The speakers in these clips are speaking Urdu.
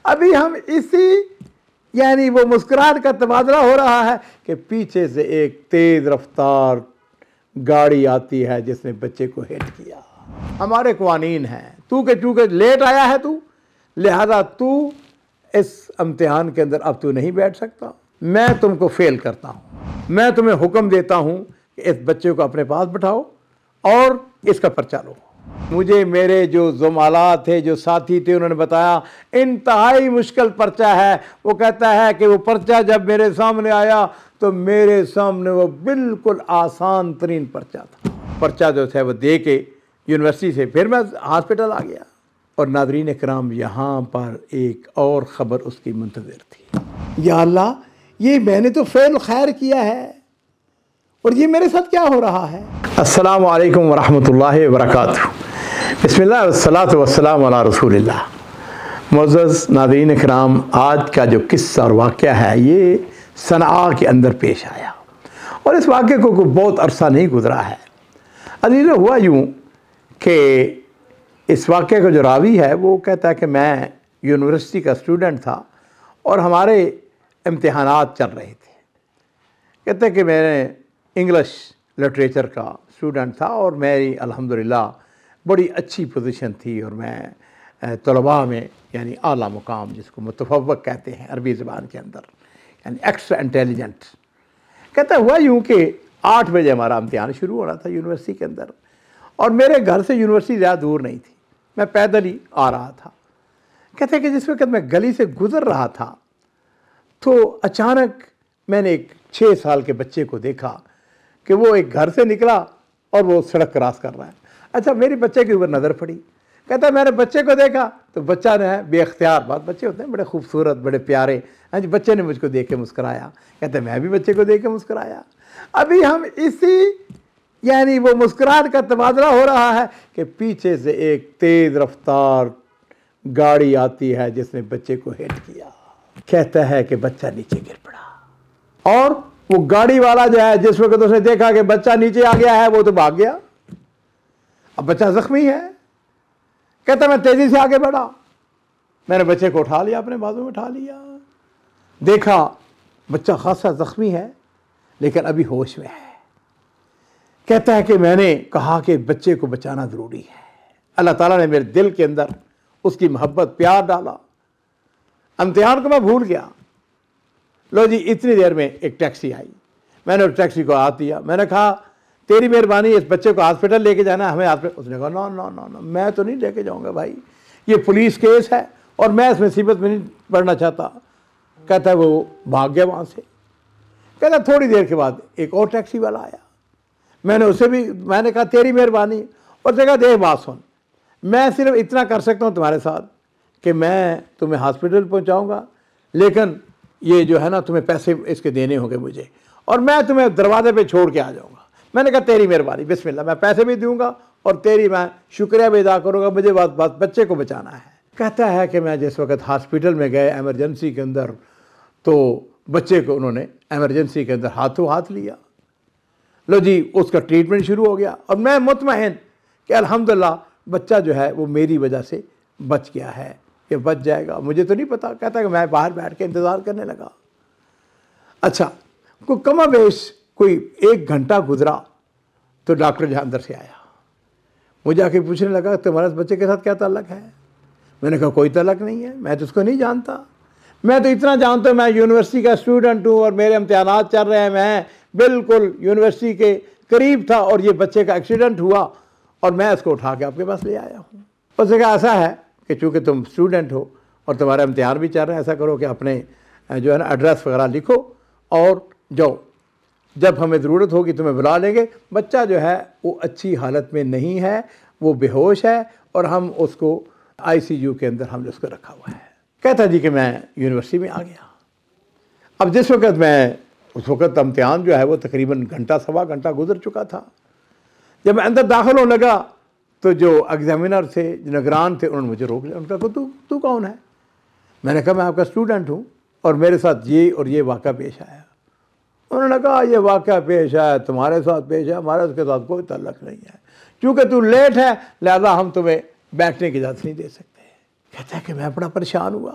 ابھی ہم اسی یعنی وہ مسکراہٹ کا تبادلہ ہو رہا ہے کہ پیچھے سے ایک تیز رفتار گاڑی آتی ہے جس نے بچے کو ہٹ کیا۔ ہمارے قوانین ہیں، چونکہ لیٹ آیا ہے تو لہذا تو اس امتحان کے اندر اب تو نہیں بیٹھ سکتا، میں تم کو فیل کرتا ہوں، میں تمہیں حکم دیتا ہوں کہ اس بچے کو اپنے پاس بٹھاؤ اور اس کا پرچہ لو۔ مجھے میرے جو زمالات تھے، جو ساتھی تھے، انہوں نے بتایا انتہائی مشکل پرچہ ہے۔ وہ کہتا ہے کہ وہ پرچہ جب میرے سامنے آیا تو میرے سامنے وہ بالکل آسان ترین پرچہ تھا۔ پرچہ جو تھا وہ دے کے یونیورسٹی سے پھر میں ہاسپٹل آ گیا۔ اور ناظرین اکرام، یہاں پر ایک اور خبر اس کی منتظر تھی۔ یا اللہ، یہ میں نے تو فعل خیر کیا ہے اور یہ میرے ساتھ کیا ہو رہا ہے؟ السلام علیکم ورحمۃ اللہ وبرکاتہ۔ بسم اللہ والصلاۃ والسلام علی رسول اللہ۔ معزز ناظرین اکرام، آج کا جو قصہ اور واقعہ ہے یہ صنعاء کے اندر پیش آیا اور اس واقعے کو بہت عرصہ نہیں گزرا ہے۔ عزیزو، ہوا یوں کہ اس واقعے کا جو راوی ہے وہ کہتا ہے کہ میں یونیورسٹی کا اسٹوڈنٹ تھا اور ہمارے امتحانات چل رہے تھے۔ کہتے ہیں کہ میں نے انگلش لٹریچر کا اسٹوڈنٹ تھا اور میری الحمدللہ بڑی اچھی پوزیشن تھی اور میں طلباء میں یعنی اعلیٰ مقام جس کو متفوق کہتے ہیں عربی زبان کے اندر، یعنی ایکسٹرا انٹیلیجنٹ۔ کہتا ہوا یوں کہ 8 بجے ہمارا امتحان شروع ہو رہا تھا یونیورسٹی کے اندر اور میرے گھر سے یونیورسٹی زیادہ دور نہیں تھی، میں پیدل ہی آ رہا تھا۔ کہتے ہیں کہ جس وقت میں گلی سے گزر رہا تھا تو اچانک میں نے ایک 6 سال کے بچے کو دیکھا کہ وہ ایک گھر سے نکلا اور وہ سڑک کراس کر رہا ہے۔ اچھا، میری بچے کے اوپر نظر پڑی۔ کہتا ہے میں نے بچے کو دیکھا تو بچہ نے بے اختیار، بات بچے ہوتے ہیں بڑے خوبصورت، بڑے پیارے، بچے نے مجھ کو دیکھ کے مسکرایا۔ کہتا ہے میں بھی بچے کو دیکھ کے مسکرایا۔ ابھی ہم اسی یعنی وہ مسکراہٹ کا تبادلہ ہو رہا ہے کہ پیچھے سے ایک تیز رفتار گاڑی آتی ہے جس نے بچے کو ہٹ کیا۔ کہتا ہے کہ بچہ نیچے گر پڑا اور وہ گاڑی والا جو ہے جس وقت اس نے دیکھا کہ بچہ نیچے آ گیا ہے وہ تو بھاگ گیا۔ اب بچہ زخمی ہے۔ کہتا میں تیزی سے آگے بڑھا، میں نے بچے کو اٹھا لیا، اپنے بازو میں اٹھا لیا، دیکھا بچہ خاصا زخمی ہے لیکن ابھی ہوش میں ہے۔ کہتا ہے کہ میں نے کہا کہ بچے کو بچانا ضروری ہے۔ اللہ تعالیٰ نے میرے دل کے اندر اس کی محبت، پیار ڈالا۔ امتحان کو میں بھول گیا۔ لو جی، اتنی دیر میں ایک ٹیکسی آئی، میں نے اس ٹیکسی کو ہاتھ دیا، میں نے کہا تیری مہربانی، اس بچے کو ہاسپٹل لے کے جانا ہے ہمیں ہاسپٹل۔ اس نے کہا نو، میں تو نہیں لے کے جاؤں گا بھائی، یہ پولیس کیس ہے اور میں اس مصیبت میں نہیں پڑنا چاہتا۔ کہتا ہے وہ بھاگ گیا وہاں سے۔ کہتا تھوڑی دیر کے بعد ایک اور ٹیکسی والا آیا، میں نے کہا تیری مہربانی، اور جگہ دیکھ بات سن، میں صرف اتنا کر سکتا ہوں تمہارے ساتھ کہ میں تمہیں ہاسپٹل پہنچاؤں گا، لیکن یہ جو ہے نا تمہیں پیسے اس کے دینے ہوں گے مجھے، اور میں تمہیں دروازے پہ چھوڑ کے آ جاؤں گا۔ میں نے کہا تیری مہربانی، بسم اللہ، میں پیسے بھی دوں گا اور تیری میں شکریہ بھی ادا کروں گا، مجھے بات بچے کو بچانا ہے۔ کہتا ہے کہ میں جس وقت ہاسپٹل میں گئے ایمرجنسی کے اندر تو بچے کو انہوں نے ایمرجنسی کے اندر ہاتھوں ہاتھ لیا۔ لو جی، اس کا ٹریٹمنٹ شروع ہو گیا اور میں مطمئن کہ الحمدللہ بچہ جو ہے وہ میری وجہ سے بچ گیا ہے، کہ بچ جائے گا، مجھے تو نہیں پتا۔ کہتا ہے کہ میں باہر بیٹھ کے انتظار کرنے لگا۔ اچھا، کم و بیش کوئی 1 گھنٹہ گزرا تو ڈاکٹر جہاں اندر سے آیا، مجھے آ کے پوچھنے لگا تمہارے بچے کے ساتھ کیا تعلق ہے؟ میں نے کہا کوئی تعلق نہیں ہے، میں تو اس کو نہیں جانتا، میں تو اتنا جانتا ہوں میں یونیورسٹی کا اسٹوڈنٹ ہوں اور میرے امتحانات چل رہے ہیں، میں بالکل یونیورسٹی کے قریب تھا اور یہ بچے کا ایکسیڈنٹ ہوا اور میں اس کو اٹھا کے آپ کے پاس لے آیا ہوں۔ اس نے کہا ایسا ہے کہ چونکہ تم اسٹوڈنٹ ہو اور تمہارا امتحان بھی چل رہا ہے، ایسا کرو کہ اپنے جو ہے نا ایڈریس وغیرہ لکھو اور جاؤ، جب ہمیں ضرورت ہوگی تمہیں بلا لیں گے۔ بچہ جو ہے وہ اچھی حالت میں نہیں ہے، وہ بے ہوش ہے اور ہم اس کو ICU کے اندر ہم نے اس کو رکھا ہوا ہے۔ کہتا جی کہ میں یونیورسٹی میں آ گیا۔ اب جس وقت اس وقت امتحان جو ہے وہ تقریباً گھنٹہ سوا گھنٹہ گزر چکا تھا۔ جب میں اندر داخل ہونے لگا تو جو ایگزامینر تھے، جو نگران تھے، انہوں نے مجھے روک لیا۔ ان کا تو کون ہے؟ میں نے کہا میں آپ کا اسٹوڈنٹ ہوں اور میرے ساتھ یہ اور یہ واقعہ پیش آیا۔ انہوں نے کہا یہ واقعہ پیش آیا تمہارے ساتھ پیش ہے، ہمارا اس کے ساتھ کوئی تعلق نہیں ہے، چونکہ تو لیٹ ہے لہذا ہم تمہیں بیٹھنے کی اجازت نہیں دے سکتے۔ کہتا ہے کہ میں بڑا پریشان ہوا،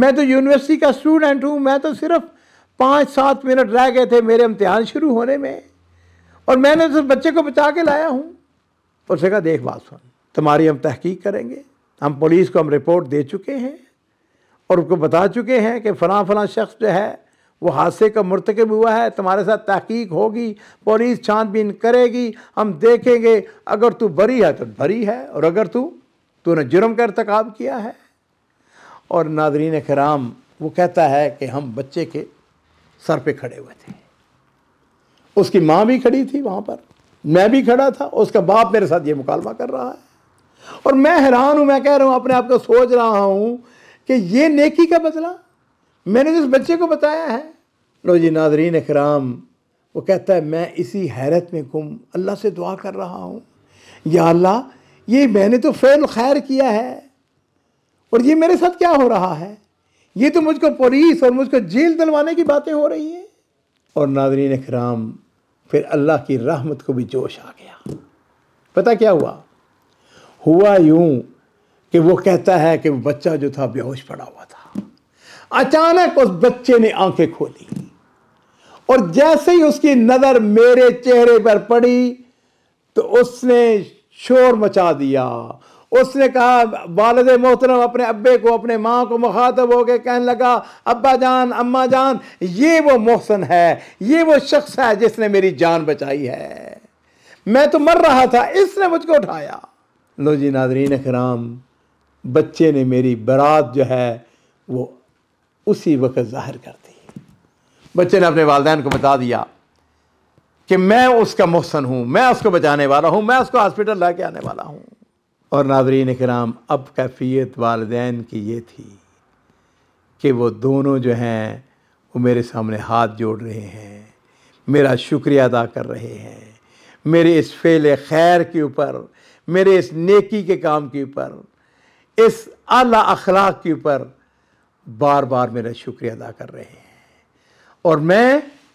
میں تو یونیورسٹی کا اسٹوڈنٹ ہوں، میں تو صرف 5-7 منٹ رہ گئے تھے میرے امتحان شروع ہونے میں، اور میں نے تو بچے کو بچا کے لایا ہوں۔ اس نے کہا دیکھ بات سن، تمہاری ہم تحقیق کریں گے، ہم پولیس کو ہم رپورٹ دے چکے ہیں اور ان کو بتا چکے ہیں کہ فلاں فلاں شخص جو ہے وہ حادثے کا مرتکب ہوا ہے، تمہارے ساتھ تحقیق ہوگی، پولیس چھان بین کرے گی، ہم دیکھیں گے اگر تو بری ہے تو بری ہے، اور اگر تو نے جرم کا ارتکاب کیا ہے۔ اور ناظرین کرام، وہ کہتا ہے کہ ہم بچے کے سر پہ کھڑے ہوئے تھے، اس کی ماں بھی کھڑی تھی وہاں پر، میں بھی کھڑا تھا، اس کا باپ میرے ساتھ یہ مکالمہ کر رہا ہے، اور میں حیران ہوں، میں کہہ رہا ہوں اپنے آپ کو، سوچ رہا ہوں کہ یہ نیکی کا بدلہ میں نے جس بچے کو بتایا ہے۔ لو جی ناظرین اکرام، وہ کہتا ہے میں اسی حیرت میں گم اللہ سے دعا کر رہا ہوں، یا اللہ یہ میں نے تو فعل خیر کیا ہے اور یہ میرے ساتھ کیا ہو رہا ہے، یہ تو مجھ کو پولیس اور مجھ کو جیل دلوانے کی باتیں ہو رہی ہیں۔ اور ناظرین اکرام، پھر اللہ کی رحمت کو بھی جوش آ گیا۔ پتہ کیا ہوا یوں کہ وہ کہتا ہے کہ وہ بچہ جو تھا بے ہوش پڑا ہوا تھا، اچانک اس بچے نے آنکھیں کھولی، اور جیسے ہی اس کی نظر میرے چہرے پر پڑی تو اس نے شور مچا دیا۔ اس نے کہا، والد محترم اپنے ابے کو، اپنے ماں کو مخاطب ہو کے کہنے لگا، ابا جان، اماں جان، یہ وہ محسن ہے، یہ وہ شخص ہے جس نے میری جان بچائی ہے، میں تو مر رہا تھا، اس نے مجھ کو اٹھایا۔ لو جی ناظرین اکرام، بچے نے میری برات جو ہے وہ اسی وقت ظاہر کر دی۔ بچے نے اپنے والدین کو بتا دیا کہ میں اس کا محسن ہوں، میں اس کو بچانے والا ہوں، میں اس کو ہاسپٹل لا کے آنے والا ہوں۔ اور ناظرین کرام، اب کیفیت والدین کی یہ تھی کہ وہ دونوں جو ہیں وہ میرے سامنے ہاتھ جوڑ رہے ہیں، میرا شکریہ ادا کر رہے ہیں، میرے اس فعل خیر کے اوپر، میرے اس نیکی کے کام کے اوپر، اس اعلیٰ اخلاق کے اوپر بار بار میرا شکریہ ادا کر رہے ہیں۔ اور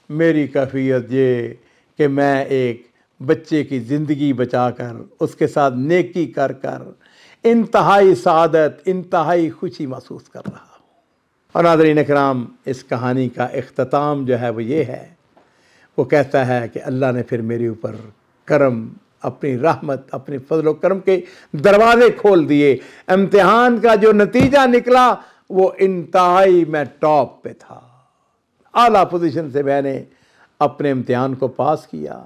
میری کیفیت یہ کہ میں ایک بچے کی زندگی بچا کر، اس کے ساتھ نیکی کر انتہائی سعادت، انتہائی خوشی محسوس کر رہا ہوں۔ اور ناظرین اکرام، اس کہانی کا اختتام جو ہے وہ یہ ہے، وہ کہتا ہے کہ اللہ نے پھر میرے اوپر کرم، اپنی رحمت، اپنے فضل و کرم کے دروازے کھول دیے۔ امتحان کا جو نتیجہ نکلا وہ انتہائی میں ٹاپ پہ تھا، اعلیٰ پوزیشن سے میں نے اپنے امتحان کو پاس کیا،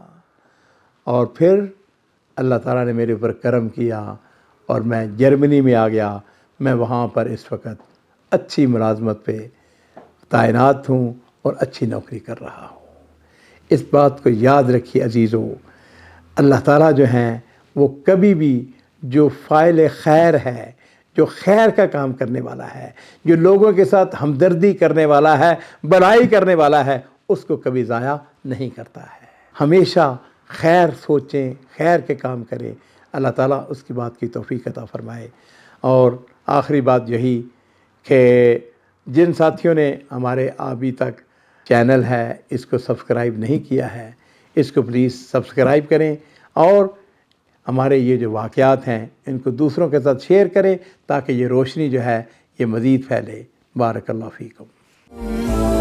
اور پھر اللہ تعالیٰ نے میرے اوپر کرم کیا اور میں جرمنی میں آ گیا۔ میں وہاں پر اس وقت اچھی ملازمت پہ تعینات ہوں اور اچھی نوکری کر رہا ہوں۔ اس بات کو یاد رکھیے عزیزو، اللہ تعالیٰ جو ہیں وہ کبھی بھی جو فاعل خیر ہے، جو خیر کا کام کرنے والا ہے، جو لوگوں کے ساتھ ہمدردی کرنے والا ہے، بھلائی کرنے والا ہے، اس کو کبھی ضائع نہیں کرتا ہے۔ ہمیشہ خیر سوچیں، خیر کے کام کریں، اللہ تعالیٰ اس کی بات کی توفیق عطا فرمائے۔ اور آخری بات یہی کہ جن ساتھیوں نے ہمارے ابھی تک چینل ہے اس کو سبسکرائب نہیں کیا ہے، اس کو پلیز سبسکرائب کریں، اور ہمارے یہ جو واقعات ہیں ان کو دوسروں کے ساتھ شیئر کریں تاکہ یہ روشنی جو ہے یہ مزید پھیلے۔ بارک اللہ فیکم۔